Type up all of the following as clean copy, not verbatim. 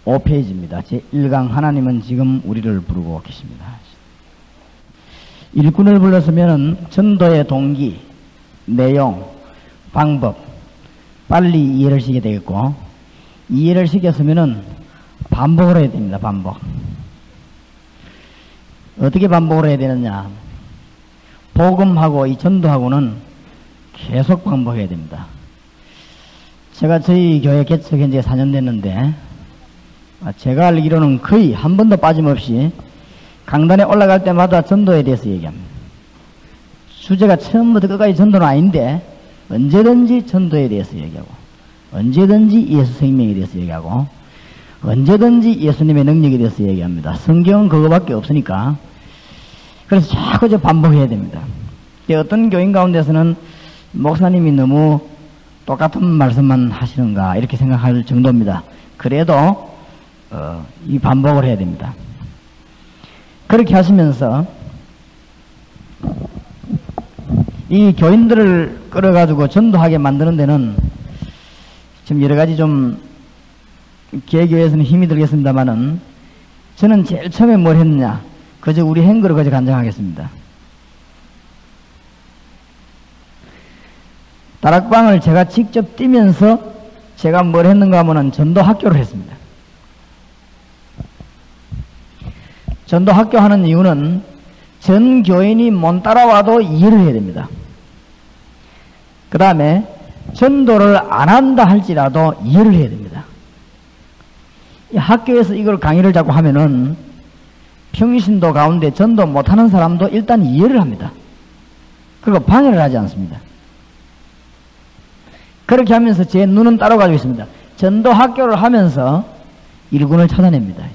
5페이지입니다. 제1강 하나님은 지금 우리를 부르고 계십니다. 일꾼을 불렀으면 전도의 동기, 내용, 방법 빨리 이해를 시키게 되겠고, 이해를 시켰으면 반복을 해야 됩니다. 반복. 어떻게 반복을 해야 되느냐? 복음하고 이 전도하고는 계속 반복해야 됩니다. 제가 저희 교회 개척한 지 4년 됐는데, 제가 알기로는 거의 한 번도 빠짐없이 강단에 올라갈 때마다 전도에 대해서 얘기합니다. 주제가 처음부터 끝까지 전도는 아닌데 언제든지 전도에 대해서 얘기하고, 언제든지 예수 생명에 대해서 얘기하고, 언제든지 예수님의 능력에 대해서 얘기합니다. 성경은 그거밖에 없으니까. 그래서 자꾸 반복해야 됩니다. 어떤 교인 가운데서는 목사님이 너무 똑같은 말씀만 하시는가 이렇게 생각할 정도입니다. 그래도 이 반복을 해야 됩니다. 그렇게 하시면서 이 교인들을 끌어가지고 전도하게 만드는 데는 지금 여러 가지 좀 개교에서는 힘이 들겠습니다만은, 저는 제일 처음에 뭘 했느냐, 그저 우리 행거를 그저 간증하겠습니다. 다락방을 제가 직접 뛰면서 제가 뭘 했는가 하면은 전도 학교를 했습니다. 전도 학교 하는 이유는 전 교인이 못 따라와도 이해를 해야 됩니다. 그 다음에 전도를 안 한다 할지라도 이해를 해야 됩니다. 이 학교에서 이걸 강의를 자꾸 하면은 평신도 가운데 전도 못하는 사람도 일단 이해를 합니다. 그리고 방해를 하지 않습니다. 그렇게 하면서 제 눈은 따라가지고 있습니다. 전도 학교를 하면서 일꾼을 찾아냅니다.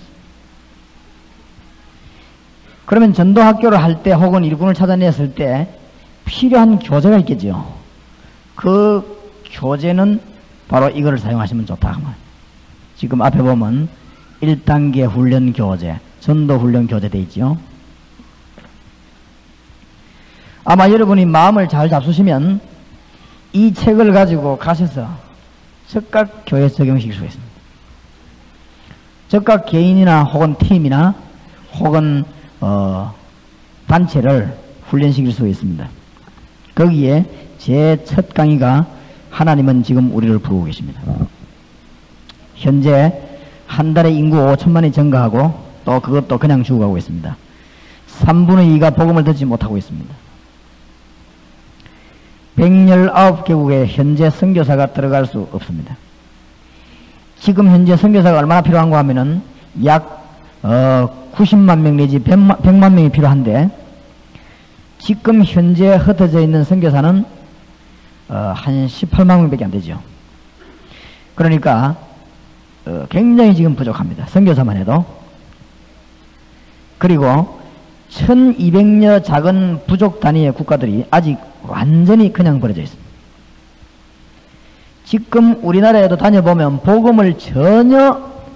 그러면 전도 학교를 할 때 혹은 일꾼을 찾아냈을 때 필요한 교재가 있겠죠. 그 교재는 바로 이거를 사용하시면 좋다. 지금 앞에 보면 1단계 훈련 교재, 전도 훈련 교재 되어 있죠. 아마 여러분이 마음을 잘 잡수시면 이 책을 가지고 가셔서 즉각 교회에 적용시킬 수 있습니다. 즉각 개인이나 혹은 팀이나 혹은 단체를 훈련시킬 수 있습니다. 거기에 제 첫 강의가 하나님은 지금 우리를 부르고 계십니다. 현재 한 달에 인구 5천만이 증가하고 또 그것도 그냥 죽어가고 있습니다. 3분의 2가 복음을 듣지 못하고 있습니다. 119개국에 현재 선교사가 들어갈 수 없습니다. 지금 현재 선교사가 얼마나 필요한가 하면은 약 90만 명 내지 100만 명이 필요한데, 지금 현재 흩어져 있는 선교사는 한 18만 명밖에 안 되죠. 그러니까 굉장히 지금 부족합니다. 선교사만 해도. 그리고 1200여 작은 부족 단위의 국가들이 아직 완전히 그냥 버려져 있습니다. 지금 우리나라에도 다녀보면 복음을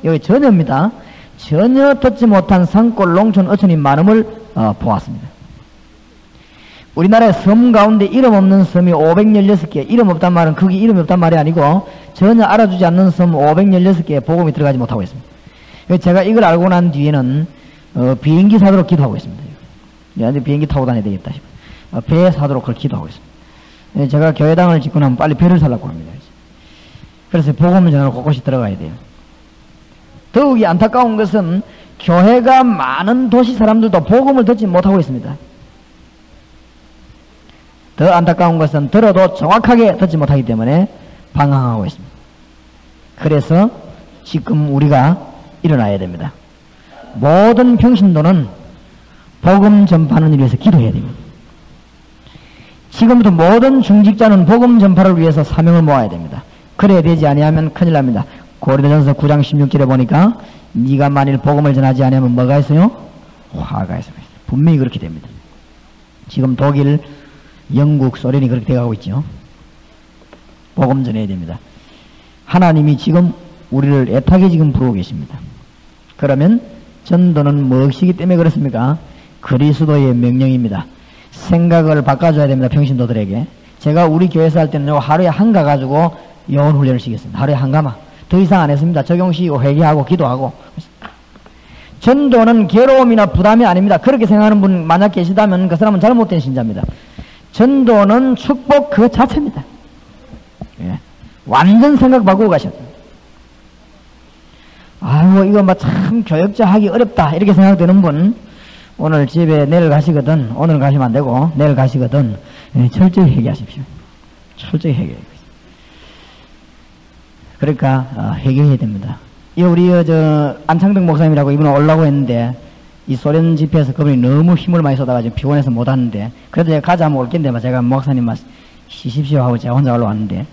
여기 전혀입니다. 전혀 듣지 못한 산골 농촌 어촌이 많음을 보았습니다. 우리나라의 섬 가운데 이름 없는 섬이 516개, 이름 없단 말은 거기 이름이 없단 말이 아니고 전혀 알아주지 않는 섬 516개에 복음이 들어가지 못하고 있습니다. 제가 이걸 알고 난 뒤에는 비행기 사도록 기도하고 있습니다. 비행기 타고 다녀야 되겠다 싶어요. 배 사도록 그걸 기도하고 있습니다. 제가 교회당을 짓고 나면 빨리 배를 살라고 합니다. 그래서 복음을 전하러 곳곳이 들어가야 돼요. 더욱이 안타까운 것은 교회가 많은 도시 사람들도 복음을 듣지 못하고 있습니다. 더 안타까운 것은 들어도 정확하게 듣지 못하기 때문에 방황하고 있습니다. 그래서 지금 우리가 일어나야 됩니다. 모든 평신도는 복음 전파를 위해서 기도해야 됩니다. 지금부터 모든 중직자는 복음 전파를 위해서 사명을 모아야 됩니다. 그래야 되지 아니하면 큰일 납니다. 고린도전서 9장 16절에 보니까 네가 만일 복음을 전하지 아니하면 뭐가 있어요? 화가 있습니다. 분명히 그렇게 됩니다. 지금 독일, 영국, 소련이 그렇게 되어가고 있죠. 복음 전해야 됩니다. 하나님이 지금 우리를 애타게 지금 부르고 계십니다. 그러면 전도는 무엇이기 때문에 그렇습니까? 그리스도의 명령입니다. 생각을 바꿔줘야 됩니다. 평신도들에게. 제가 우리 교회에서 할 때는 하루에 한 가 가지고 영혼 훈련을 시켰습니다. 하루에 한 가마. 더 이상 안 했습니다. 적용시키고 회개하고 기도하고. 전도는 괴로움이나 부담이 아닙니다. 그렇게 생각하는 분 만약 계시다면 그 사람은 잘못된 신자입니다. 전도는 축복 그 자체입니다. 예. 완전 생각 바꾸고 가셔야 돼요. 아이고 이거 막 참 교역자 하기 어렵다 이렇게 생각되는 분 오늘 집에 내일 가시거든 오늘 가시면 안 되고 내일 가시거든 예, 철저히 회개하십시오. 철저히 회개해요. 그러니까 회개해야 됩니다. 우리 안창덕 목사님이라고 이분은 오려고 했는데 이 소련 집회에서 그분이 너무 힘을 많이 쏟아가지고 피곤해서 못 왔는데 그래도 제가 가자 하면 올 낀데 제가 목사님 쉬십시오 하고 제가 혼자 올라왔는데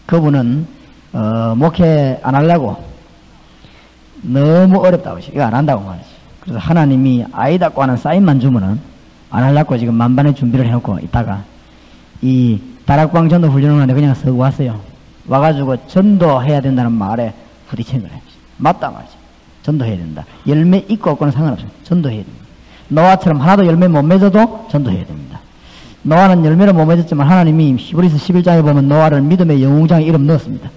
그분은 목회 안 하려고 너무 어렵다고 이거 안 한다고 말이지. 그래서 하나님이 아이다고 하는 사인만 주면은 안 하려고 지금 만반의 준비를 해놓고 있다가 이 다락방 전도 훈련을 하는데 그냥 서 왔어요. 와가지고 전도해야 된다는 말에 부딪힌 거예요. 맞다 말이지. 전도해야 된다. 열매 있고 없고는 상관없어요. 전도해야 됩니다. 노아처럼 하나도 열매 못 맺어도 전도해야 됩니다. 노아는 열매를 못 맺었지만 하나님이 히브리서 11장에 보면 노아를 믿음의 영웅장에 이름 넣었습니다.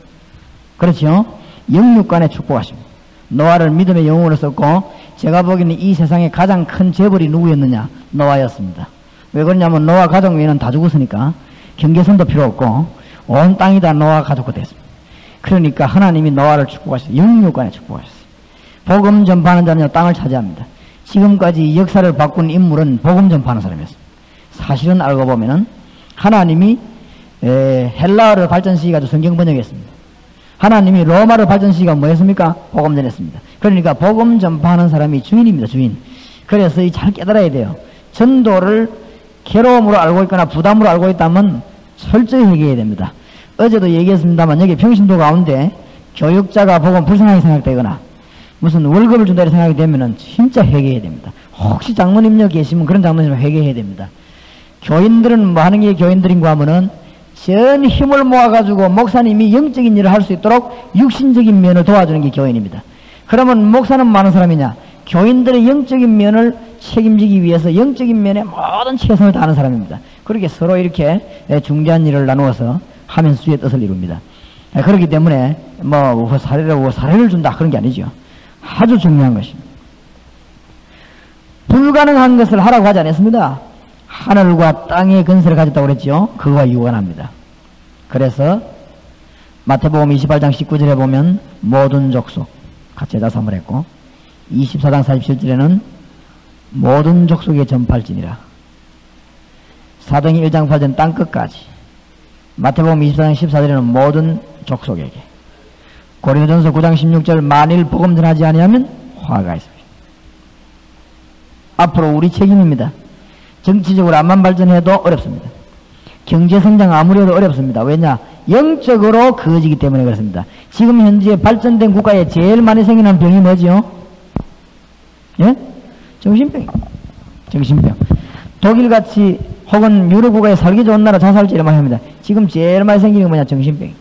그렇죠? 영육간에 축복하십니다. 노아를 믿음의 영웅으로 썼고 제가 보기에는 이 세상에 가장 큰 재벌이 누구였느냐? 노아였습니다. 왜 그러냐면 노아 가족 외에는 다 죽었으니까 경계선도 필요 없고 온 땅이 다 노아 가족과 됐습니다. 그러니까 하나님이 노아를 축복하셨어요. 영육간에 축복하셨어요. 복음 전파하는 자는 땅을 차지합니다. 지금까지 역사를 바꾼 인물은 복음 전파하는 사람이었습니다. 사실은 알고 보면은 하나님이 헬라어를 발전시켜가지고 성경 번역했습니다. 하나님이 로마를 발전시키가 뭐했습니까? 복음 전했습니다. 그러니까 복음 전파하는 사람이 주인입니다. 주인. 그래서 잘 깨달아야 돼요. 전도를 괴로움으로 알고 있거나 부담으로 알고 있다면 철저히 회개해야 됩니다. 어제도 얘기했습니다만 여기 평신도 가운데 교육자가 복음 불쌍하게 생각되거나 무슨 월급을 준다 이렇게 생각이 되면은 진짜 회개해야 됩니다. 혹시 장로님녀 계시면 그런 장로님은 회개해야 됩니다. 교인들은 뭐 하는 게 교인들인가 하면은 전 힘을 모아가지고 목사님이 영적인 일을 할 수 있도록 육신적인 면을 도와주는 게 교인입니다. 그러면 목사는 많은 사람이냐? 교인들의 영적인 면을 책임지기 위해서 영적인 면에 모든 최선을 다하는 사람입니다. 그렇게 서로 이렇게 중대한 일을 나누어서 하면 수의 뜻을 이룹니다. 그렇기 때문에 뭐 사례를 준다 그런 게 아니죠. 아주 중요한 것입니다. 불가능한 것을 하라고 하지 않았습니다. 하늘과 땅의 근세를 가졌다고 그랬죠. 그거와 유관합니다. 그래서 마태복음 28장 19절에 보면 모든 족속 제자 삼을 했고 24장 47절에는 모든 족속에 전파할지니라. 사도행 1장 8절 땅끝까지 마태복음 24장 14절에는 모든 족속에게 고린도전서 9장 16절 만일 복음 전하지 아니하면 화가 있습니다. 앞으로 우리 책임입니다. 정치적으로 암만 발전해도 어렵습니다. 경제성장 아무리 해도 어렵습니다. 왜냐? 영적으로 거지기 때문에 그렇습니다. 지금 현재 발전된 국가에 제일 많이 생기는 병이 뭐지요? 예? 정신병. 정신병. 독일같이 혹은 유럽 국가에 살기 좋은 나라 자살지 이런 말 합니다. 지금 제일 많이 생기는 게 뭐냐? 정신병.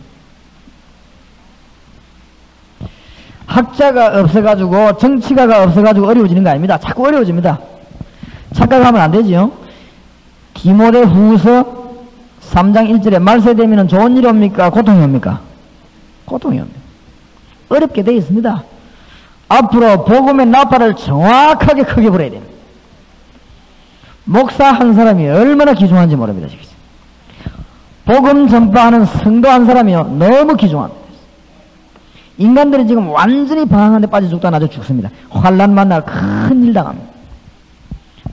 학자가 없어가지고 정치가가 없어가지고 어려워지는 거 아닙니다. 자꾸 어려워집니다. 착각하면 안 되지요. 디모데 후서 3장 1절에 말세되면 좋은 일이 옵니까? 고통이 옵니까? 고통이 옵니다. 어렵게 되어 있습니다. 앞으로 복음의 나팔을 정확하게 크게 불어야 됩니다. 목사 한 사람이 얼마나 귀중한지 모릅니다. 복음 전파하는 성도 한 사람이요 너무 귀중합니다. 인간들이 지금 완전히 방황한 데 빠져 죽다 나도 죽습니다. 환난 만날 큰일 당합니다.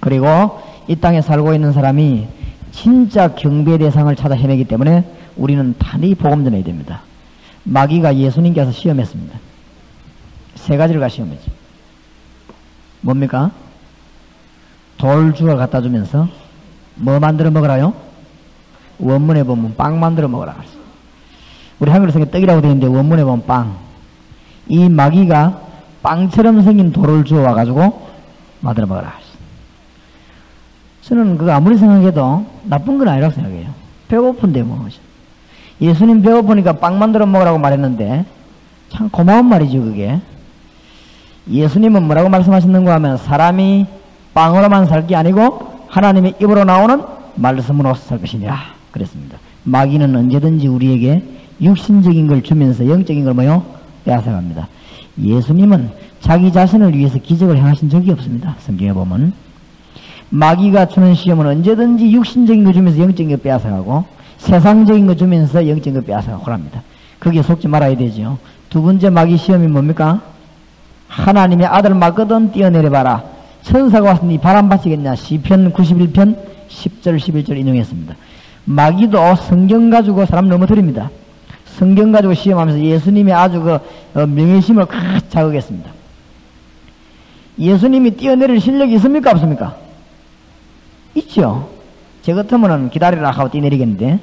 그리고 이 땅에 살고 있는 사람이 진짜 경배 대상을 찾아 헤매기 때문에 우리는 단히 복음 전해야 됩니다. 마귀가 예수님께서 시험했습니다. 세 가지를 가 시험했죠. 뭡니까? 돌 주워 갖다 주면서 뭐 만들어 먹으라요? 원문에 보면 빵 만들어 먹으라 그랬어요. 우리 한글로 생긴 떡이라고 되어 있는데 원문에 보면 빵. 이 마귀가 빵처럼 생긴 돌을 주워 와가지고 만들어 먹으라 그랬어요. 저는 그거 아무리 생각해도 나쁜 건 아니라고 생각해요. 배고픈데 뭐. 예수님 배고프니까 빵 만들어 먹으라고 말했는데 참 고마운 말이죠 그게. 예수님은 뭐라고 말씀하셨는가 하면 사람이 빵으로만 살 게 아니고 하나님의 입으로 나오는 말씀으로 살 것이니라 그랬습니다. 마귀는 언제든지 우리에게 육신적인 걸 주면서 영적인 걸 뭐요? 빼앗아갑니다. 예수님은 자기 자신을 위해서 기적을 행하신 적이 없습니다. 성경에 보면 마귀가 주는 시험은 언제든지 육신적인 것 주면서 영적인 것 빼앗아가고 세상적인 것 주면서 영적인 것 빼앗아가고 합니다. 거기에 속지 말아야 되죠. 두 번째 마귀 시험이 뭡니까? 하나님의 아들 맞거든 뛰어내려봐라. 천사가 왔으니 바람 받치겠냐. 시편 91편 10절 11절 인용했습니다. 마귀도 성경 가지고 사람 넘어뜨립니다. 성경 가지고 시험하면서 예수님의 아주 명예심을 칵 자극했습니다. 예수님이 뛰어내릴 실력이 있습니까? 없습니까? 있죠. 저 같으면 기다리라 하고 뛰어내리겠는데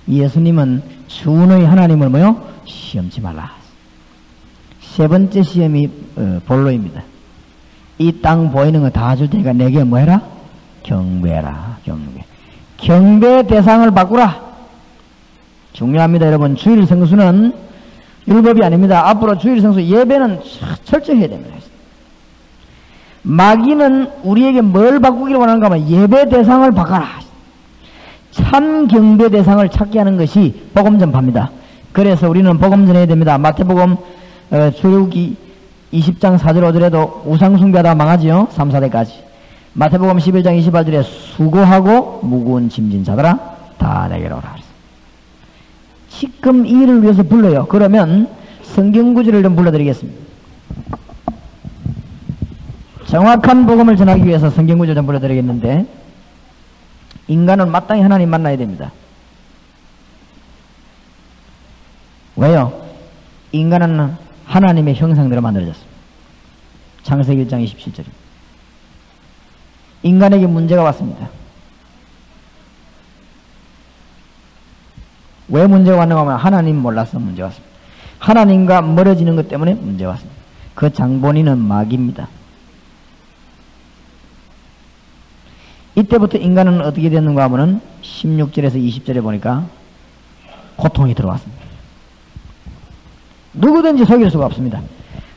예수님은 주의 하나님을 뭐요? 시험치 말라. 세 번째 시험이 본로입니다. 이 땅 보이는 거 다 줄 테니까 내게 뭐 해라? 경배해라. 경배 대상을 바꾸라. 중요합니다. 여러분, 주일 성수는 율법이 아닙니다. 앞으로 주일 성수 예배는 철저히 해야 됩니다. 마귀는 우리에게 뭘 바꾸기를 원하는가 하면 예배 대상을 바꿔라. 참 경배 대상을 찾게 하는 것이 복음 전파입니다. 그래서 우리는 복음 전해야 됩니다. 마태복음 출애굽기 20장 4절 5절에도 우상 숭배하다가 망하지요. 3, 4대까지. 마태복음 11장 28절에 수고하고 무거운 짐진 자들아 다 내게로 오라. 지금 이 일을 위해서 불러요. 그러면 성경 구절을 좀 불러드리겠습니다. 정확한 복음을 전하기 위해서 성경 구절 좀 불러드리겠는데 인간은 마땅히 하나님 만나야 됩니다. 왜요? 인간은 하나님의 형상대로 만들어졌습니다. 창세기 1장 27절입니다. 인간에게 문제가 왔습니다. 왜 문제가 왔는가 하면 하나님 몰라서 문제가 왔습니다. 하나님과 멀어지는 것 때문에 문제가 왔습니다. 그 장본인은 마귀입니다. 이때부터 인간은 어떻게 됐는가 하면은 16절에서 20절에 보니까 고통이 들어왔습니다. 누구든지 속일 수가 없습니다.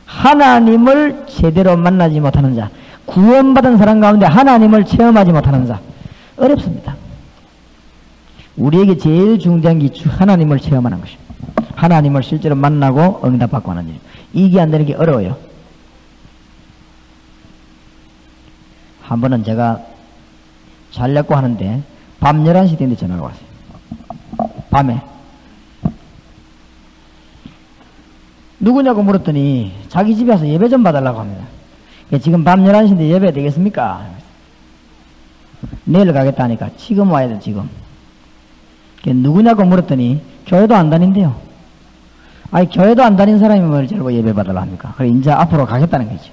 하나님을 제대로 만나지 못하는 자, 구원받은 사람 가운데 하나님을 체험하지 못하는 자, 어렵습니다. 우리에게 제일 중요한 게 하나님을 체험하는 것입니다. 하나님을 실제로 만나고 응답받고 하는 일. 이게 안 되는 게 어려워요. 한 번은 제가 자려고 하는데 밤 11시 되는데 전화가 왔어요. 밤에. 누구냐고 물었더니 자기 집에 와서 예배 좀 봐달라고 합니다. 지금 밤 11시인데 예배 되겠습니까? 내일 가겠다니까 지금 와야 돼 지금. 누구냐고 물었더니 교회도 안 다닌대요. 아니 교회도 안 다닌 사람이 뭘 저러고 예배 받으려 합니까? 그래 이제 앞으로 가겠다는 거지.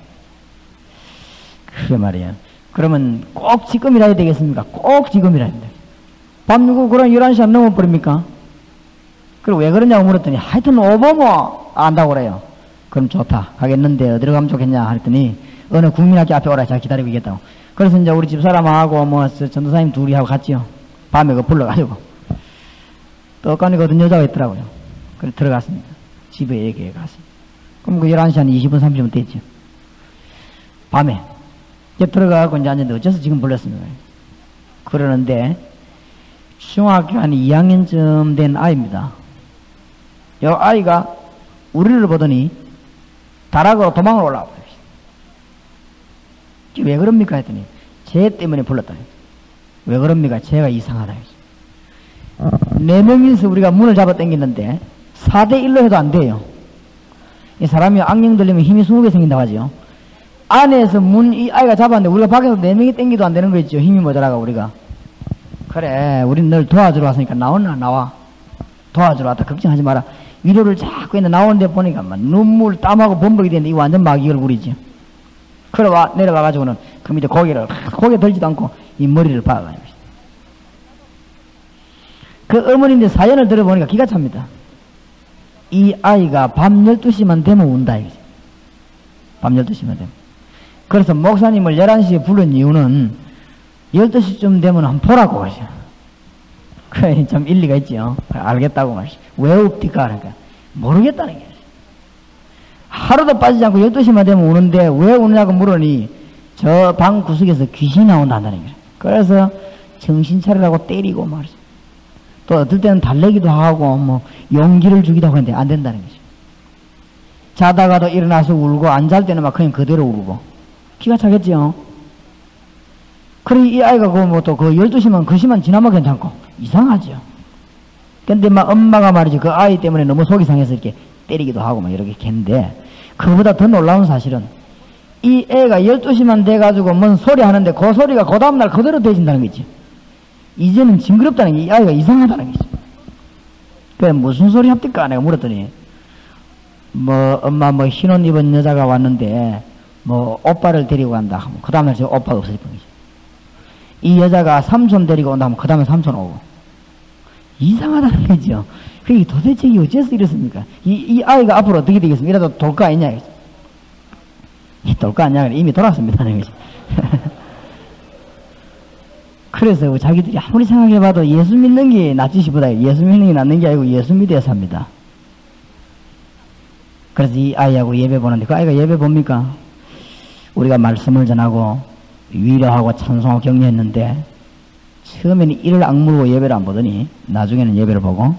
그래 말이야. 그러면 꼭 지금이라 되겠습니까? 꼭 지금이라 된다. 밤 누구 그럼 11시 안 넘어버립니까? 그리고 왜 그러냐고 물었더니 하여튼 오보모 안다고 그래요. 그럼 좋다. 가겠는데 어디로 가면 좋겠냐 했더니 어느 국민학교 앞에 오라. 제가 기다리고 있겠다고. 그래서 이제 우리 집사람하고 뭐 전도사님 둘이 하고 갔지요. 밤에 그 불러가지고 떡가니 그 어떤 여자가 있더라고요. 그래서 들어갔습니다. 집에 얘기해 갔습니다. 그럼 그 11시 한 20분 30분 됐죠. 밤에 이제 들어가고 이제 앉았는데 어째서 지금 불렀습니까? 그러는데 중학교 한 2학년쯤 된 아이입니다. 이 아이가 우리를 보더니 다락으로 도망을 올라와 버렸어요. 왜 그럽니까? 했더니 쟤 때문에 불렀다. 왜 그럽니까? 쟤가 이상하다. 4명이서 우리가 문을 잡아 당기는데 4대1로 해도 안 돼요. 이 사람이 악령 들리면 힘이 20개 생긴다고 하죠. 안에서 이 아이가 잡았는데 우리가 밖에서 4명이 당기도 안 되는 거 있죠. 힘이 모자라가 우리가. 그래 우린 널 도와주러 왔으니까 나와. 도와주러 왔다. 걱정하지 마라. 위로를 자꾸 했는데 나오는데 보니까 막 눈물 땀하고 범벅이 되는데 이 완전 마귀 얼굴이지. 그래 내려와가지고는 그 밑에 고개 들지도 않고 이 머리를 박아가지고. 그 어머니인데 사연을 들어보니까 기가 찹니다. 이 아이가 밤 12시만 되면 운다. 밤 12시만 되면. 그래서 목사님을 11시에 부른 이유는 12시쯤 되면 한번 보라고 하셔. 그래, 좀 일리가 있지요. 알겠다고 말이죠. 왜 없디까? 그러니까, 모르겠다는 게. 하루도 빠지지 않고 12시만 되면 우는데, 왜 우느냐고 물으니, 저 방 구석에서 귀신이 나온다는 거예요. 그래서 정신 차리라고 때리고 말이죠. 또 어떨 때는 달래기도 하고, 용기를 주기도 하고 하는데 안 된다는 거죠. 자다가도 일어나서 울고 안 잘 때는 막 그냥 그대로 울고 기가 차겠죠. 그래 이 아이가 그 12시만 그 시만 지나면 괜찮고 이상하죠. 근데 막 엄마가 말이지 그 아이 때문에 너무 속이 상해서 이렇게 때리기도 하고 막 이렇게 했는데 그보다 더 놀라운 사실은 이 애가 12시만 돼가지고 뭔 소리 하는데 그 소리가 그 다음날 그대로 돼진다는 거지. 이제는 징그럽다는 게 이 아이가 이상하다는 거지. 그래 무슨 소리 합니까? 내가 물었더니 엄마 흰옷 입은 여자가 왔는데 오빠를 데리고 간다 하면 그 다음날 저 오빠가 없어질 거지. 이 여자가 삼촌 데리고 온다 하면 그 다음에 삼촌 오고 이상하다는 거죠. 그게 도대체 이게 어째서 이렇습니까? 이 아이가 앞으로 어떻게 되겠습니까? 이라도 돌까 아니냐 이 돌까 아니냐 이미 돌았습니다. 그래서 자기들이 아무리 생각해봐도 예수 믿는 게 낫지시보다 예수 믿는 게 낫는 게 아니고 예수 믿어야 삽니다. 그래서 이 아이하고 예배 보는데 그 아이가 예배 봅니까? 우리가 말씀을 전하고 위로하고 찬송하고 격려했는데 처음에는 이를 악물고 예배를 안 보더니 나중에는 예배를 보고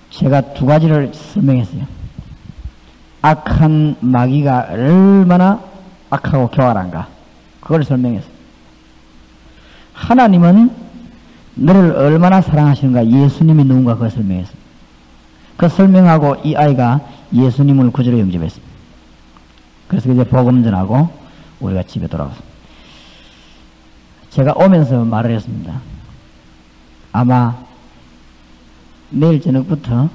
제가 두 가지를 설명했어요. 악한 마귀가 얼마나 악하고 교활한가 그걸 설명했어요. 하나님은 너를 얼마나 사랑하시는가 예수님이 누군가 그걸 설명했어요. 그 설명하고 이 아이가 예수님을 구주로 영접했습니다. 그래서 이제 복음 전하고 우리가 집에 돌아왔습니다. 제가 오면서 말을 했습니다. 아마 내일 저녁부터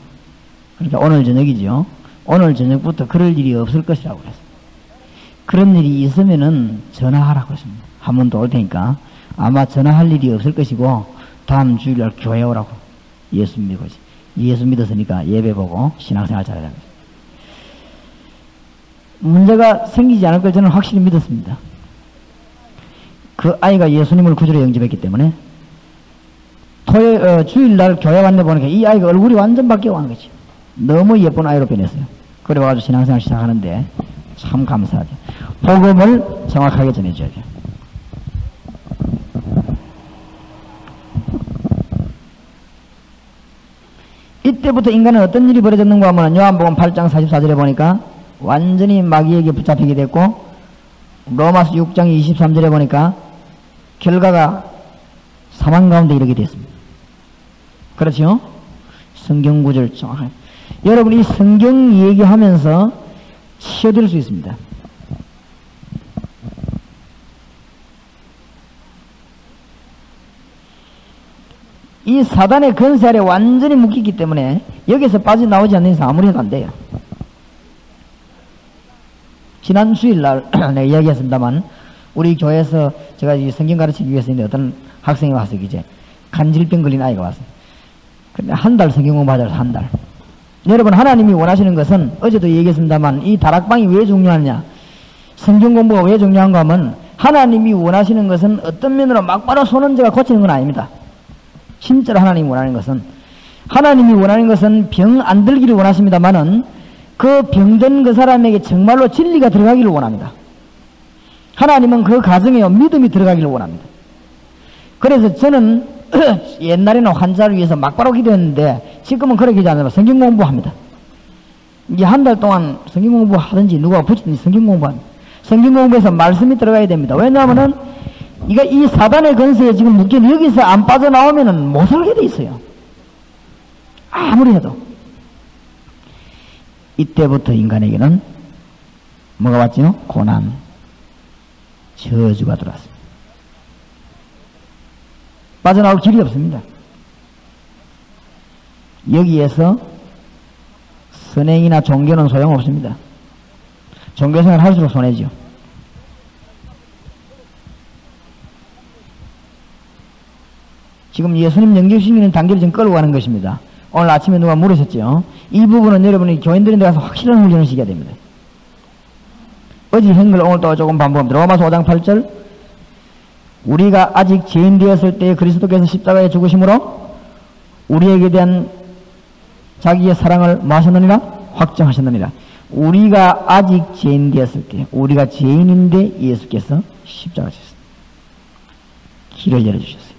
그러니까 오늘 저녁이죠. 오늘 저녁부터 그럴 일이 없을 것이라고 그랬어요. 그런 일이 있으면은 전화하라고 했습니다. 한 번 더 올 테니까 아마 전화할 일이 없을 것이고 다음 주일날 교회 오라고 예수 믿고 예수 믿었으니까 예배 보고 신앙생활 잘하라고 했어요. 문제가 생기지 않을 걸 저는 확실히 믿었습니다. 그 아이가 예수님을 구주로 영접했기 때문에 주일날 교회 왔네 보니까 이 아이가 얼굴이 완전 바뀌어가는 거지. 너무 예쁜 아이로 변했어요. 그래가지고 신앙생활 시작하는데 참 감사하죠. 복음을 정확하게 전해줘야 돼요. 이때부터 인간은 어떤 일이 벌어졌는가 하면 요한복음 8장 44절에 보니까 완전히 마귀에게 붙잡히게 됐고 로마서 6장 23절에 보니까 결과가 사망 가운데 이르게 됐습니다. 그렇죠? 성경 구절 정확하게 여러분이 성경 얘기하면서 치어들 수 있습니다. 이 사단의 권세 아래 완전히 묶이기 때문에 여기서 빠져나오지 않는 이상 아무리 해도 안 돼요. 지난 주일날 내가 이야기했습니다만 우리 교회에서 제가 성경 가르치기 위해서 있는데 어떤 학생이 와서 이제 간질병 걸린 아이가 왔어요. 근데 한 달 성경 공부하자고 한 달. 여러분 하나님이 원하시는 것은 어제도 얘기했습니다만 이 다락방이 왜 중요하냐 성경 공부가 왜 중요한가 하면 하나님이 원하시는 것은 어떤 면으로 막바로 손언제가 고치는 건 아닙니다. 진짜로 하나님이 원하는 것은 병 안 들기를 원하십니다만은 그 병든 그 사람에게 정말로 진리가 들어가기를 원합니다. 하나님은 그 가정에 믿음이 들어가기를 원합니다. 그래서 저는 옛날에는 환자를 위해서 막바로 기도했는데 지금은 그렇게 하지 않아요. 성경 공부합니다. 이제 한 달 동안 성경 공부하든지 누가 붙이든지 성경 공부합니다. 성경 공부에서 말씀이 들어가야 됩니다. 왜냐하면은 이 사단의 권세에 지금 묶인 여기서 안 빠져나오면은 못 살게 돼 있어요. 아무리 해도. 이때부터 인간에게는 뭐가 왔죠? 고난, 저주가 들어왔습니다. 빠져나올 길이 없습니다. 여기에서 선행이나 종교는 소용없습니다. 종교생활 할수록 손해죠. 지금 예수님 영접시키는 단계를 지금 끌고 가는 것입니다. 오늘 아침에 누가 물으셨죠? 이 부분은 여러분이 교인들인 데 가서 확실한 훈련을 시켜야 됩니다. 어제 한 걸 오늘 또 조금 반복합니다. 로마서 5장 8절 우리가 아직 죄인 되었을 때 그리스도께서 십자가에 죽으심으로 우리에게 대한 자기의 사랑을 뭐 하셨느니라? 확정하셨느니라. 우리가 아직 죄인 되었을 때 우리가 죄인인데 예수께서 십자가 지셨습니다. 길을 열어주셨어요.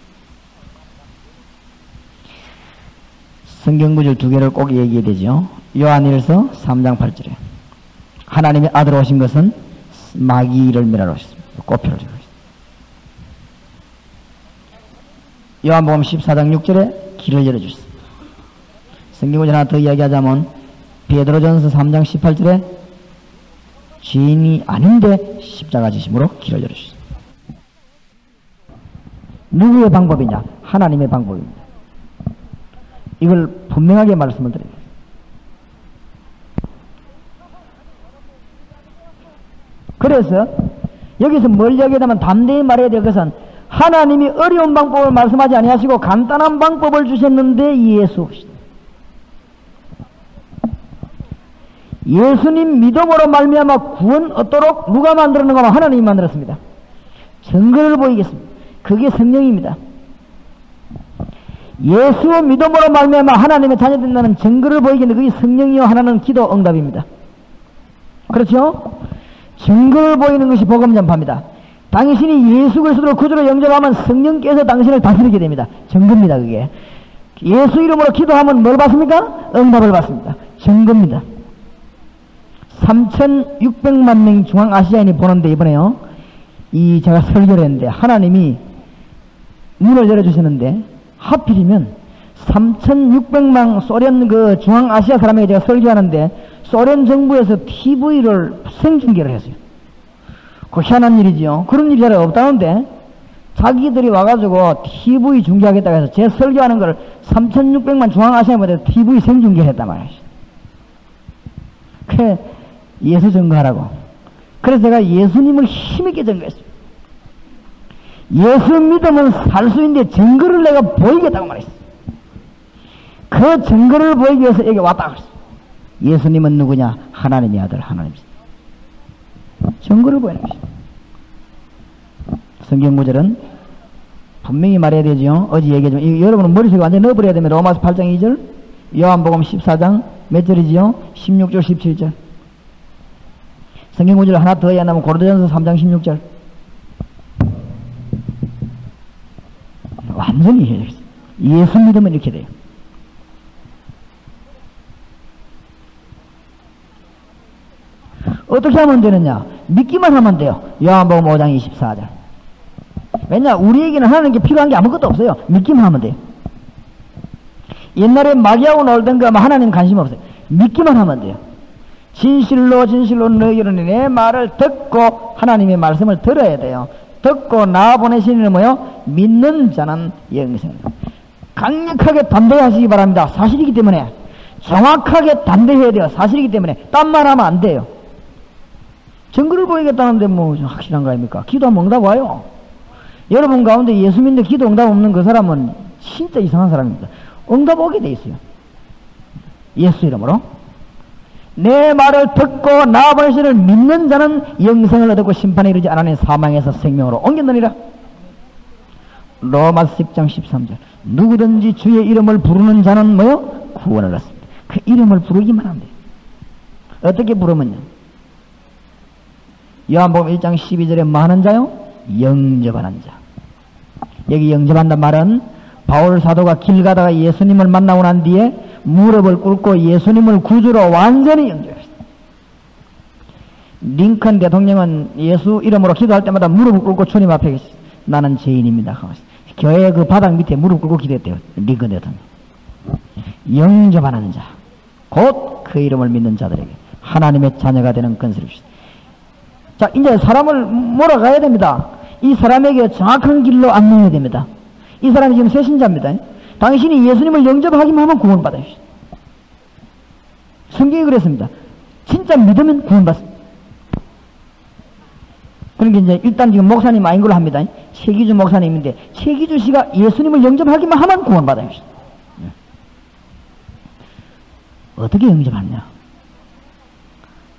성경 구절 두 개를 꼭 얘기해야 되죠. 요한일서 3장 8절에 하나님의 아들 오신 것은 마귀를 멸하러 오셨습니다. 꽃표를 주고 있습니다. 요한복음 14장 6절에 길을 열어주셨습니다. 성경 구절 하나 더 이야기하자면 베드로전서 3장 18절에 죄인이 아닌데 십자가 지심으로 길을 열어주셨습니다. 누구의 방법이냐? 하나님의 방법입니다. 이걸 분명하게 말씀을 드립니다. 그래서 여기서 뭘 이야기하면 담대히 말해야 될 것은 하나님이 어려운 방법을 말씀하지 아니하시고 간단한 방법을 주셨는데 예수 예수님 믿음으로 말미암아 구원 얻도록 누가 만들었는가 하면 하나님이 만들었습니다. 증거를 보이겠습니다. 그게 성령입니다. 예수 믿음으로 말미암아 하나님의 자녀 된다는 증거를 보이겠는데 그게 성령이요 하나는 기도 응답입니다. 그렇죠? 증거를 보이는 것이 복음 전파입니다. 당신이 예수 그리스도를 구주로 영접하면 성령께서 당신을 다스리게 됩니다. 증거입니다. 그게 예수 이름으로 기도하면 뭘 받습니까? 응답을 받습니다. 증거입니다. 3,600만 명 중앙아시아인이 보는데 이번에요 이 제가 설교를 했는데 하나님이 문을 열어주시는데 하필이면 3,600만 소련 그 중앙아시아 사람에게 제가 설교하는데 소련 정부에서 TV를 생중계를 했어요. 그 희한한 일이지요. 그런 일이 잘 없다는데 자기들이 와가지고 TV 중계하겠다고 해서 제 설교하는 걸 3,600만 중앙아시아인한테 TV 생중계를 했단 말이에요. 그래 예수 증거하라고. 그래서 제가 예수님을 힘있게 증거했어요. 예수 믿으면 살 수 있는데 증거를 내가 보이겠다고 말했어요. 그 증거를 보이기 위해서 여기 왔다 그랬어요. 예수님은 누구냐? 하나님의 아들 하나님이십니다. 증거를 보이는 것입니다. 성경 구절은 분명히 말해야 되죠. 어제 얘기했지만 여러분은 머릿속에 완전히 넣어버려야 됩니다. 로마서 8장 2절 요한복음 14장 몇 절이지요? 16절 17절 성경 구절 하나 더 해야 하면 고린도전서 3장 16절 완전히 해야 되겠어요. 예수 믿으면 이렇게 돼요. 어떻게 하면 되느냐? 믿기만 하면 돼요. 요한복음 5장 24절 왜냐? 우리에게는 하나님께 필요한 게 아무것도 없어요. 믿기만 하면 돼요. 옛날에 마귀하고 놀던 거 하나님 관심 없어요. 믿기만 하면 돼요. 진실로 진실로 너희는 내 말을 듣고 하나님의 말씀을 들어야 돼요. 듣고 나 보내신 이는 뭐요? 믿는 자는 영생. 강력하게 담대하시기 바랍니다. 사실이기 때문에 정확하게 담대해야 돼요. 사실이기 때문에 딴 말 하면 안 돼요. 증거를 보이겠다는데 뭐 확실한 거 아닙니까? 기도하면 응답 와요. 여러분 가운데 예수 믿는데 기도 응답 없는 그 사람은 진짜 이상한 사람입니다. 응답 오게 돼 있어요. 예수 이름으로 내 말을 듣고 나 보내시를 믿는 자는 영생을 얻고 심판에 이르지 않으니 사망에서 생명으로 옮겼느니라. 로마서 10장 13절 누구든지 주의 이름을 부르는 자는 뭐요? 구원을 얻습니다. 그 이름을 부르기만 하면 돼요. 어떻게 부르면요? 요한복음 1장 12절에 뭐 하는 자요? 영접하는 자. 여기 영접한다는 말은 바울 사도가 길 가다가 예수님을 만나고 난 뒤에 무릎을 꿇고 예수님을 구주로 완전히 영접했습니다. 링컨 대통령은 예수 이름으로 기도할 때마다 무릎을 꿇고 주님 앞에 계십니다. 나는 죄인입니다. 교회 그 바닥 밑에 무릎 꿇고 기도했대요. 링컨 대통령. 영접하는 자, 곧 그 이름을 믿는 자들에게 하나님의 자녀가 되는 건설을 주시다. 자, 이제 사람을 몰아가야 됩니다. 이 사람에게 정확한 길로 안내해야 됩니다. 이 사람이 지금 새신자입니다. 당신이 예수님을 영접하기만 하면 구원받아요. 성경이 그랬습니다. 진짜 믿으면 구원받습니다. 그러니까 이제 일단 지금 목사님 아닌 걸로 합니다. 최기주 목사님인데 최기주 씨가 예수님을 영접하기만 하면 구원받아요. 어떻게 영접하느냐?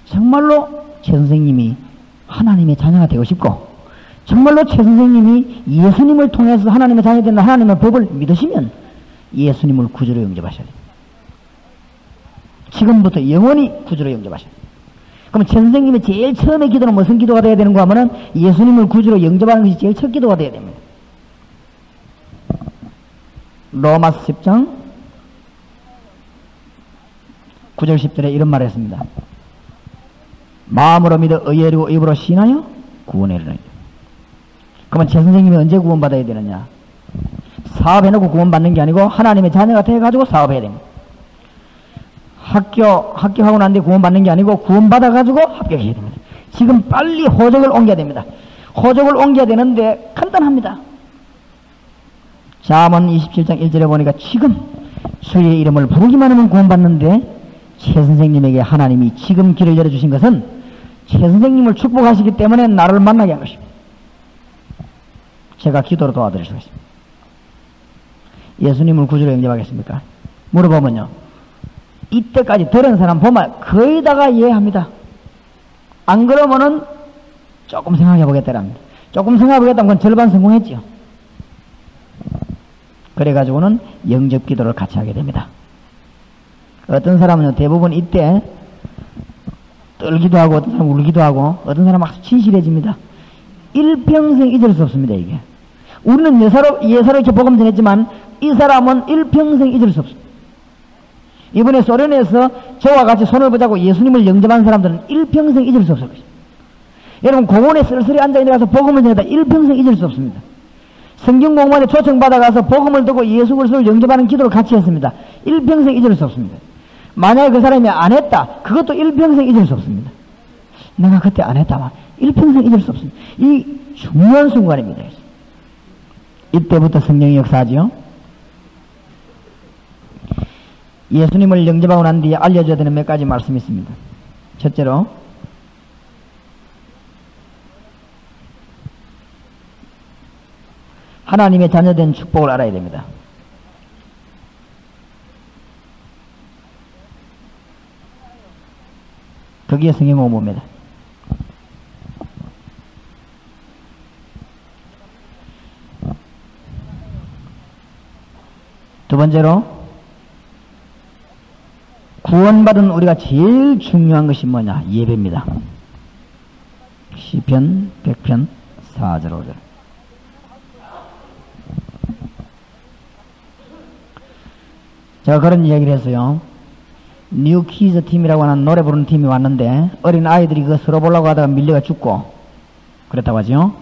정말로 최 선생님이 하나님의 자녀가 되고 싶고 정말로 최 선생님이 예수님을 통해서 하나님의 자녀가 된다 하나님의 법을 믿으시면 예수님을 구주로 영접하셔야 돼요. 지금부터 영원히 구주로 영접하셔야 돼요. 그럼 최 선생님이 제일 처음에 기도는 무슨 기도가 돼야 되는가 하면은 예수님을 구주로 영접하는 것이 제일 첫 기도가 돼야 됩니다. 로마서 10장 9절 10절에 이런 말을 했습니다. 마음으로 믿어 의외로 입으로 신하여 구원에 이르느니라. 그러면 제 선생님이 언제 구원받아야 되느냐? 사업해놓고 구원받는 게 아니고 하나님의 자녀가 돼가지고 사업해야 됩니다. 합격하고 난 뒤에 구원받는 게 아니고 구원받아가지고 합격해야 됩니다. 지금 빨리 호적을 옮겨야 됩니다. 호적을 옮겨야 되는데 간단합니다. 잠언 27장 1절에 보니까 지금 주의 이름을 부르기만 하면 구원받는데 최 선생님에게 하나님이 지금 길을 열어주신 것은 최 선생님을 축복하시기 때문에 나를 만나게 한 것입니다. 제가 기도로 도와드릴 수 있습니다. 예수님을 구주로 영접하겠습니까? 물어보면요. 이때까지 들은 사람 보면 거의 다가 이해합니다. 안 그러면은 조금 생각해 보겠다랍니다. 조금 생각해 보겠다면 그건 절반 성공했지요. 그래가지고는 영접 기도를 같이 하게 됩니다. 어떤 사람은요, 대부분 이때 떨기도 하고, 어떤 사람은 울기도 하고, 어떤 사람은 막 진실해집니다. 일평생 잊을 수 없습니다, 이게. 우리는 예사로 이렇게 복음 전했지만, 이 사람은 일평생 잊을 수 없습니다. 이번에 소련에서 저와 같이 손을 보자고 예수님을 영접한 사람들은 일평생 잊을 수 없을 것입니다. 여러분, 공원에 쓸쓸히 앉아있는 가서 복음을 전하다 일평생 잊을 수 없습니다. 성경 공부에 초청받아가서 복음을 듣고 예수 그리스도를 영접하는 기도를 같이 했습니다. 일평생 잊을 수 없습니다. 만약에 그 사람이 안 했다, 그것도 일평생 잊을 수 없습니다. 내가 그때 안 했다만 일평생 잊을 수 없습니다. 이 중요한 순간입니다. 이때부터 성령이 역사하죠. 예수님을 영접하고 난 뒤에 알려줘야 되는 몇 가지 말씀이 있습니다. 첫째로, 하나님의 자녀된 축복을 알아야 됩니다. 거기에 성경 공부입니다. 두 번째로, 구원받은 우리가 제일 중요한 것이 뭐냐? 예배입니다. 시편 100편 4절 5절. 제가 그런 이야기를 했어요. 뉴키즈 팀이라고 하는 노래 부르는 팀이 왔는데 어린 아이들이 그거 서로 보려고 하다가 밀려가 죽고 그랬다고 하죠.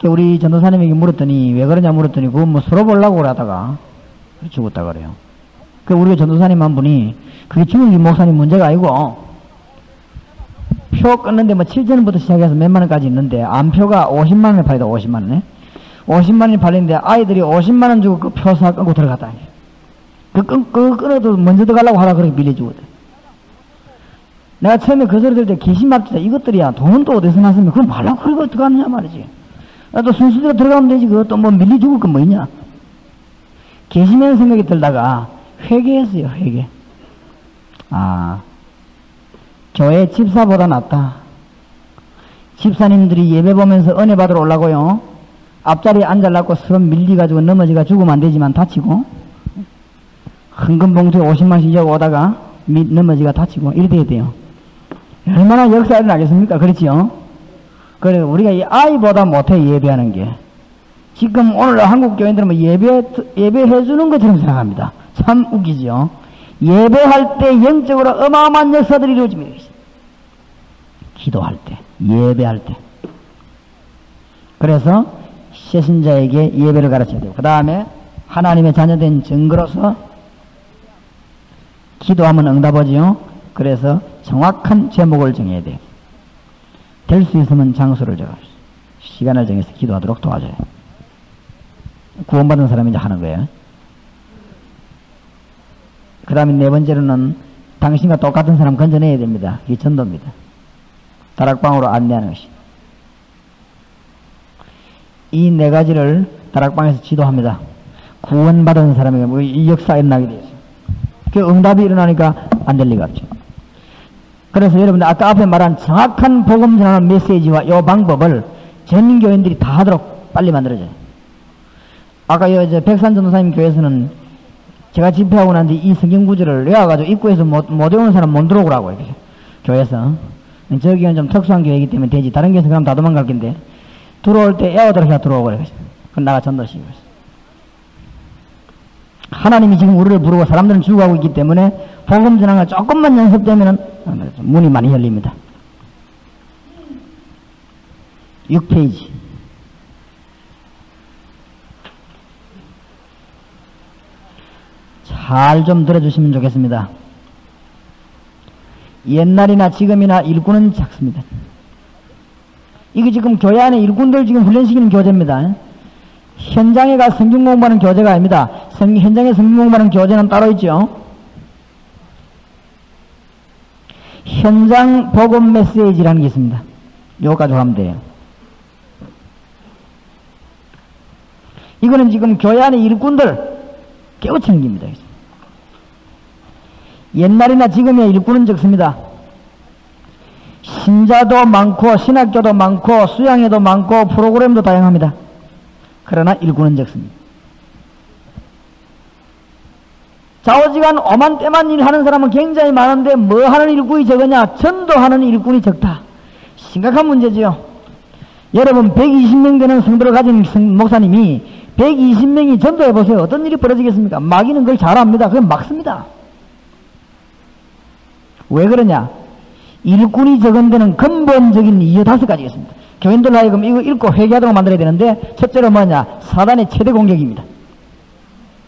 우리 전도사님에게 물었더니 왜 그러냐 물었더니 그거 뭐 서로 보려고 하다가 죽었다 그래요. 그 우리 전도사님 한 분이 그게 죽은 게 목사님 문제가 아니고 표 끊는데 뭐 7,000원부터 시작해서 몇만 원까지 있는데 암표가 50만 원에 팔리다 50만 원에 50만 원이 팔리는데 아이들이 50만 원 주고 그 표사 끊고 들어갔다. 끊어도 먼저 들어가려고 하다 그렇게 밀려주거든. 내가 처음에 그 소리 들을 때 귀신맞다 이것들이야 돈은 또 어디서 났으면 그럼 말라고 그러고 어떡하느냐 말이지. 또 순수대로 들어가면 되지 그것도 뭐 밀려 죽을 건 뭐 있냐. 계시면 생각이 들다가 회개했어요. 회개. 아, 교회 집사보다 낫다. 집사님들이 예배 보면서 은혜 받으러 올라고요. 앞자리에 앉아갖고 서로 밀리가지고 넘어지가 죽으면 안 되지만 다치고 헌금 봉투에 50만씩 잊어 오다가 넘어지가 다치고 이래 돼야 돼요. 얼마나 역사가 일어나겠습니까? 그렇지요? 그래 우리가 이 아이보다 못해 예배하는 게. 지금 오늘 한국 교인들은 뭐 예배해 주는 것처럼 생각합니다. 참 웃기죠. 예배할 때 영적으로 어마어마한 역사들이 이루어집니다. 기도할 때, 예배할 때. 그래서 새신자에게 예배를 가르쳐야 돼요. 그 다음에 하나님의 자녀된 증거로서 기도하면 응답하지요. 그래서 정확한 제목을 정해야 돼요. 될 수 있으면 장소를 정하고 시간을 정해서 기도하도록 도와줘요. 구원받은 사람이 이제 하는 거예요. 그 다음에 네 번째로는 당신과 똑같은 사람 건져내야 됩니다. 이게 전도입니다. 다락방으로 안내하는 것이. 이 네 가지를 다락방에서 지도합니다. 구원받은 사람에게 뭐 이 역사가 일어나게 되어 있어요. 그 응답이 일어나니까 안 될 리가 없죠. 그래서 여러분들 아까 앞에 말한 정확한 복음 전하는 메시지와 이 방법을 전 교인들이 다 하도록 빨리 만들어져요. 아까 저 백산 전도사님 교회에서는 제가 집회하고 난 뒤 이 성경 구절을 외워가지고 입구에서 못 외우는 사람 못 들어오라고 이렇게 교회에서. 저기는 좀 특수한 교회이기 때문에 되지. 다른 교회에서 그럼 다 도망갈 건데 들어올 때 에어드로 해야 들어오고 그래. 그럼 나가 전도시키고 있어. 하나님이 지금 우리를 부르고 사람들은 죽어가고 있기 때문에 복음 전하는 거 조금만 연습되면은 문이 많이 열립니다. 6페이지. 잘 좀 들어주시면 좋겠습니다. 옛날이나 지금이나 일꾼은 작습니다. 이게 지금 교회 안에 일꾼들 지금 훈련시키는 교재입니다. 현장에 가 성경 공부하는 교재가 아닙니다. 현장에 성경 공부하는 교재는 따로 있죠. 현장 복음 메시지라는 게 있습니다. 요거까지 하면 돼요. 이거는 지금 교회 안에 일꾼들 깨우치는 겁니다. 옛날이나 지금의 일꾼은 적습니다. 신자도 많고 신학교도 많고 수양회도 많고 프로그램도 다양합니다. 그러나 일꾼은 적습니다. 좌우지간 오만 때만 일하는 사람은 굉장히 많은데 뭐 하는 일꾼이 적으냐? 전도하는 일꾼이 적다. 심각한 문제지요. 여러분 120명 되는 성도를 가진 목사님이 120명이 전도해보세요. 어떤 일이 벌어지겠습니까? 마귀는 그걸 잘합니다. 그건 막습니다. 왜 그러냐? 일꾼이 적은 데는 근본적인 이유 5가지 있습니다. 교인들 하여금 이거 읽고 회개하도록 만들어야 되는데, 첫째로 뭐냐? 사단의 최대 공격입니다.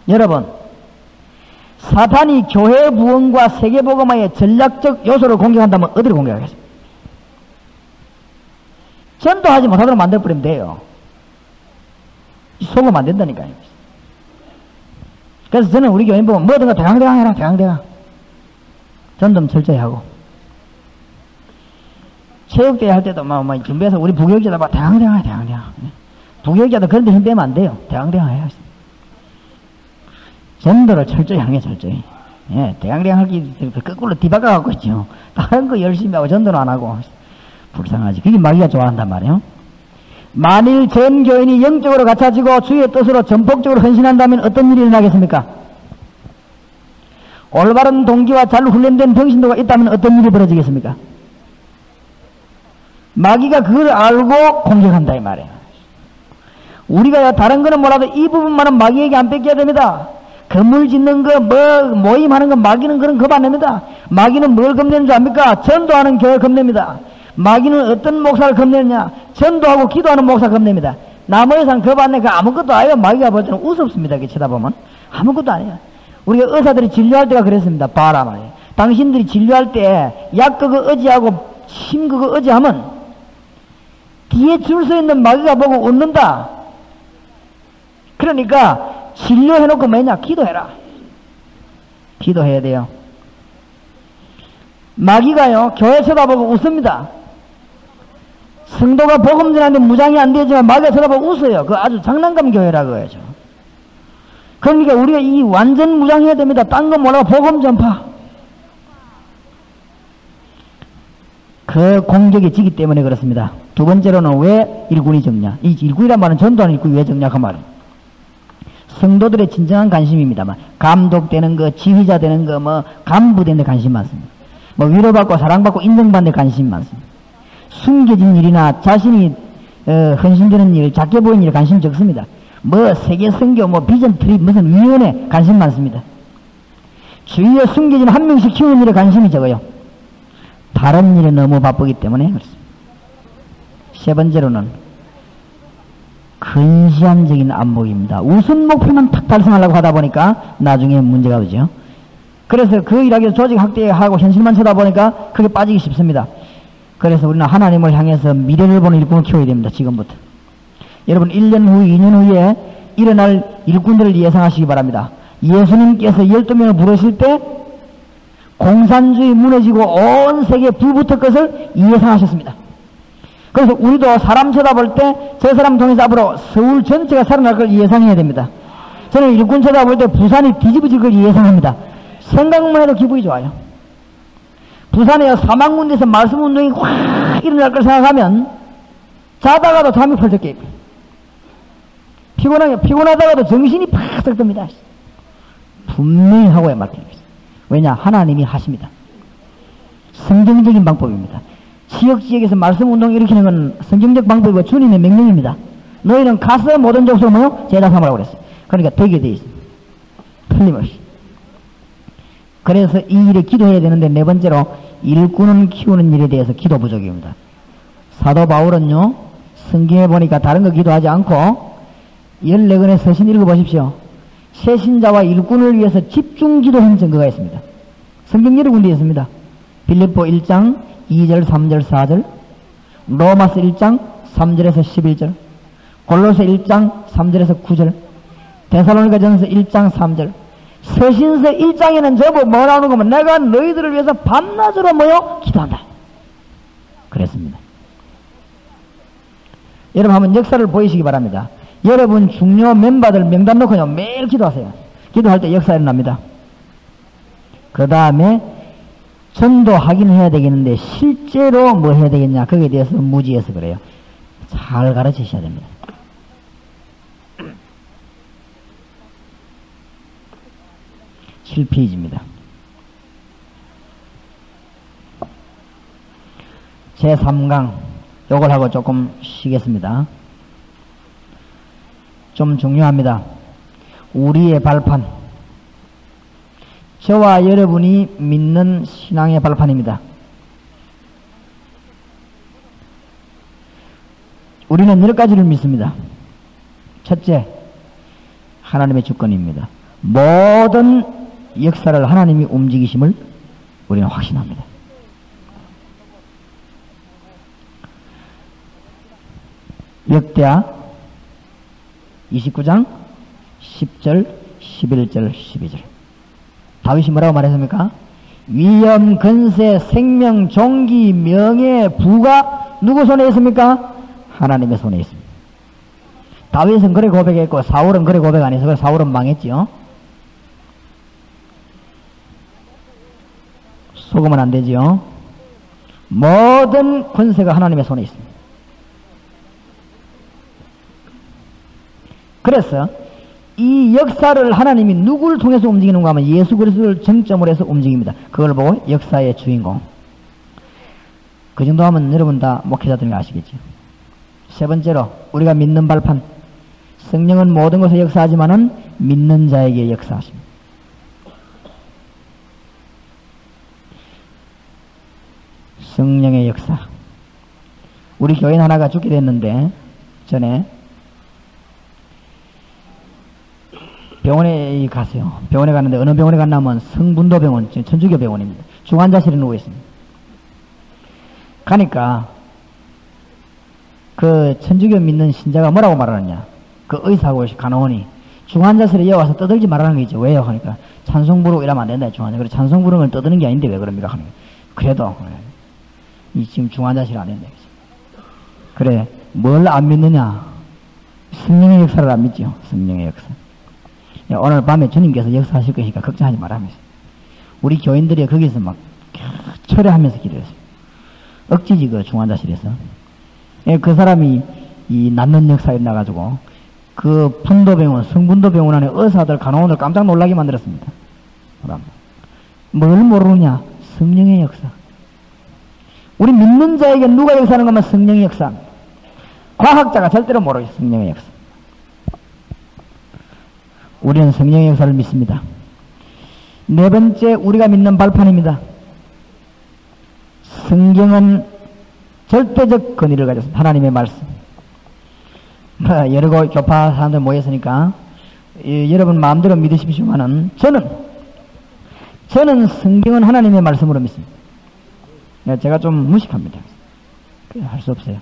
여러분, 사탄이 교회 부흥과 세계복음화의 전략적 요소를 공격한다면 어디를 공격하겠습니까? 전도하지 못하도록 만들어버리면 돼요. 속으면 안 된다니까요. 그래서 저는 우리 교인 보면 뭐든가 대강대강 해라, 대강대강. 전도 철저히 하고. 체육대회 할 때도 막 준비해서 우리 부교육자들 막 대강대강 해, 대강대강. 부교육자도 그런 데 힘 빼면 안 돼요. 대강대강 해야 전도를 철저히 하는 게 철저히. 예, 대강대강 하기 거꾸로 뒤바꿔갖고 있죠. 다른 거 열심히 하고 전도는 안 하고. 불쌍하지. 그게 마귀가 좋아한단 말이에요. 만일 전 교인이 영적으로 갖춰지고 주의 뜻으로 전폭적으로 헌신한다면 어떤 일이 일어나겠습니까? 올바른 동기와 잘 훈련된 병신도가 있다면 어떤 일이 벌어지겠습니까? 마귀가 그걸 알고 공격한다 이 말이에요. 우리가 다른 거는 몰라도 이 부분만은 마귀에게 안 뺏겨야 됩니다. 건물 짓는 거, 모임하는 거 마귀는 그런 겁 안 냅니다. 마귀는 뭘 겁내는 줄 압니까? 전도하는 교회 겁냅니다. 마귀는 어떤 목사를 겁내느냐? 전도하고 기도하는 목사 겁냅니다. 나머지상 겁 안 내. 그 아무것도 아니에요. 마귀가 볼 때는 우습습니다. 이렇게 쳐다보면. 아무것도 아니에요. 우리가 의사들이 진료할 때가 그랬습니다. 봐라 말이에요. 당신들이 진료할 때 약 그거 어지하고 침 그거 어지하면 뒤에 줄 서 있는 마귀가 보고 웃는다. 그러니까 진료해놓고 뭐냐? 기도해라. 기도해야 돼요. 마귀가요 교회 쳐다보고 웃습니다. 성도가 복음 전하는데 무장이 안 되지만 마귀가 쳐다보고 웃어요. 그 아주 장난감 교회라고 해야죠. 그러니까 우리가 이 완전 무장해야 됩니다. 딴 거 몰라도 복음 전파. 그 공격이 지기 때문에 그렇습니다. 두 번째로는 왜 일꾼이 적냐? 이 일꾼이란 말은 전도하는 일꾼이 왜 적냐? 그 말은 성도들의 진정한 관심입니다만 감독되는 거, 지휘자 되는 거, 뭐 간부되는 데 관심 많습니다. 뭐 위로받고 사랑받고 인정받는 데 관심 많습니다. 숨겨진 일이나 자신이 헌신되는 일, 작게 보이는 일에 관심 적습니다. 뭐 세계 선교, 뭐 비전 트립, 무슨 위원회 관심 많습니다. 주위에 숨겨진 한 명씩 키우는 일에 관심이 적어요. 다른 일에 너무 바쁘기 때문에 그렇습니다. 세 번째로는 근시안적인 안목입니다. 우선 목표만 탁 달성하려고 하다 보니까 나중에 문제가 오죠. 그래서 그 일하기도 조직 확대하고 현실만 쳐다보니까 그게 빠지기 쉽습니다. 그래서 우리는 하나님을 향해서 미래를 보는 일꾼을 키워야 됩니다. 지금부터. 여러분 1년 후, 2년 후에 일어날 일꾼들을 예상하시기 바랍니다. 예수님께서 12명을 부르실 때 공산주의 무너지고 온 세계 불붙을 것을 예상하셨습니다. 그래서 우리도 사람 쳐다볼 때 저 사람 통해서 앞으로 서울 전체가 살아날 걸 예상해야 됩니다. 저는 일꾼 쳐다볼 때 부산이 뒤집어질 걸 예상합니다. 생각만 해도 기분이 좋아요. 부산에 4만 군데에서 말씀운동이 확 일어날 걸 생각하면 자다가도 잠이 펄쩍 깨요. 피곤하다가도 정신이 팍 듭니다. 분명히 하고야 맡깁니다. 왜냐? 하나님이 하십니다. 성경적인 방법입니다. 지역에서 말씀운동 일으키는 건 성경적 방법이고 주님의 명령입니다. 너희는 가서 모든 족속을 모여 제자 삼으라고 그랬어요. 그러니까 되게 돼 있습니다. 틀림없이. 그래서 이 일에 기도해야 되는데 네 번째로 일꾼은 키우는 일에 대해서 기도 부족입니다. 사도 바울은요, 성경에 보니까 다른 거 기도하지 않고 14권의 서신 읽어보십시오. 세신자와 일꾼을 위해서 집중 기도한 증거가 있습니다. 성경 여러 군데 있습니다. 빌립보 1장 2절, 3절, 4절, 로마서 1장 3절에서 11절, 골로새 1장 3절에서 9절, 데살로니가전서 1장 3절, 서신서 1장에는 전부 뭐라고 하면 내가 너희들을 위해서 밤낮으로 모여 기도한다. 그랬습니다. 여러분 한번 역사를 보이시기 바랍니다. 여러분 중요 멤버들 명단 놓고요 매일 기도하세요. 기도할 때 역사 일어납니다. 그 다음에 전도하긴 해야 되겠는데 실제로 뭐 해야 되겠냐 거기에 대해서 무지해서 그래요. 잘 가르치셔야 됩니다. 7페이지입니다. 제3강 요걸 하고 조금 쉬겠습니다. 좀 중요합니다. 우리의 발판, 저와 여러분이 믿는 신앙의 발판입니다. 우리는 10가지를 믿습니다. 첫째, 하나님의 주권입니다. 모든 역사를 하나님이 움직이심을 우리는 확신합니다. 역대하 29장 10절, 11절, 12절. 다윗이 뭐라고 말했습니까? 위엄, 건세, 생명, 종기, 명예, 부가 누구 손에 있습니까? 하나님의 손에 있습니다. 다윗은 그래 고백했고 사울은 그래 고백 안 해서 그래 사울은 망했지요. 속으면 안 되지요. 모든 권세가 하나님의 손에 있습니다. 그래서 이 역사를 하나님이 누구를 통해서 움직이는가 하면 예수 그리스도를 정점으로 해서 움직입니다. 그걸 보고 역사의 주인공. 그 정도 하면 여러분 다 목회자들이 아시겠죠. 세 번째로 우리가 믿는 발판. 성령은 모든 것을 역사하지만은 믿는 자에게 역사하십니다. 성령의 역사. 우리 교인 하나가 죽게 됐는데 전에 병원에 갔어요. 병원에 갔는데 어느 병원에 갔냐면 성분도병원, 천주교 병원입니다. 중환자실에 누워 있습니다. 가니까 그 천주교 믿는 신자가 뭐라고 말하느냐. 그 의사하고 간호원이 중환자실에 이어와서 떠들지 말라는 게 있죠. 왜요? 하니까 찬송 부르고 이러면 안 된다. 중환자. 그래 찬송 부르는 걸 떠드는 게 아닌데 왜 그럽니까? 하니까 그래도 이 지금 중환자실 안 된다. 그래 뭘 안 믿느냐? 성령의 역사를 안 믿죠. 성령의 역사. 오늘 밤에 주님께서 역사하실 것이니까 걱정하지 말라면서 우리 교인들이 거기서 막 철회하면서 기도했어요. 억지지 그 중환자실에서. 그 사람이 이 낫는 역사에 나가지고 그 분도병원, 성분도병원 안에 의사들, 간호원들 깜짝 놀라게 만들었습니다. 뭘 모르느냐? 성령의 역사. 우리 믿는 자에게 누가 역사하는 것만 성령의 역사. 과학자가 절대로 모르죠. 성령의 역사. 우리는 성령의 역사를 믿습니다. 네 번째 우리가 믿는 발판입니다. 성경은 절대적 권위를 가졌습니다. 하나님의 말씀. 여러 교파 사람들 모였으니까 여러분 마음대로 믿으십시오만은 저는 성경은 하나님의 말씀으로 믿습니다. 제가 좀 무식합니다. 할 수 없어요.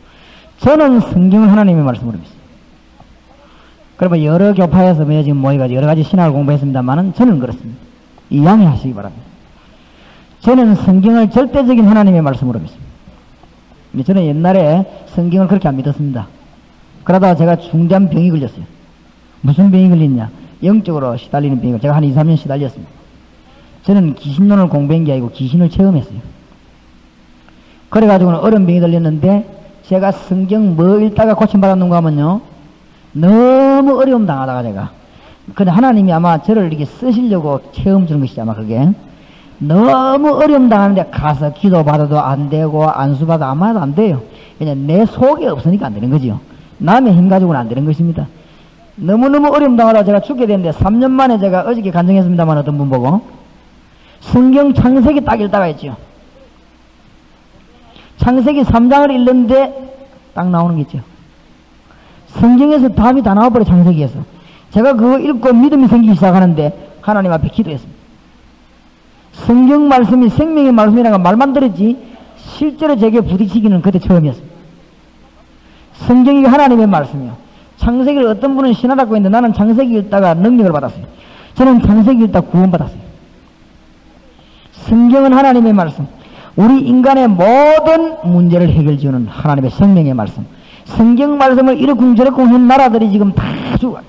저는 성경은 하나님의 말씀으로 믿습니다. 그러면 여러 교파에서 지금 모여가지고 여러 가지 신학을 공부했습니다만은 저는 그렇습니다. 이양해하시기 바랍니다. 저는 성경을 절대적인 하나님의 말씀으로 믿습니다. 저는 옛날에 성경을 그렇게 안 믿었습니다. 그러다가 제가 중대한 병이 걸렸어요. 무슨 병이 걸렸냐? 영적으로 시달리는 병이 제가 한 2, 3년 시달렸습니다. 저는 귀신론을 공부한 게 아니고 귀신을 체험했어요. 그래가지고는 어려운 병이 들렸는데 제가 성경 뭐 읽다가 고침받았는가 하면요. 너무 어려움 당하다가 제가. 근데 하나님이 아마 저를 이렇게 쓰시려고 체험 주는 것이지 아마 그게. 너무 어려움 당하는데 가서 기도 받아도 안 되고 안수 받아도 아마도 안 돼요. 그냥 내 속에 없으니까 안 되는 거지요. 남의 힘 가지고는 안 되는 것입니다. 너무너무 어려움 당하다가 제가 죽게 됐는데 3년 만에 제가 어저께 간증했습니다만 어떤 분 보고 성경 창세기 딱 읽다가 했죠. 창세기 3장을 읽는데 딱 나오는 게 있죠. 성경에서 답이 다 나와버려, 창세기에서. 제가 그거 읽고 믿음이 생기기 시작하는데 하나님 앞에 기도했습니다. 성경 말씀이 생명의 말씀이라는 말만 들었지 실제로 제게 부딪히기는 그때 처음이었습니다. 성경이 하나님의 말씀이요. 창세기를 어떤 분은 신하라고 했는데 나는 창세기 읽다가 능력을 받았어요. 저는 창세기 읽다 구원받았어요. 성경은 하나님의 말씀, 우리 인간의 모든 문제를 해결지어주는 하나님의 생명의 말씀. 성경 말씀을 이러쿵저러쿵 한 나라들이 지금 다 죽어.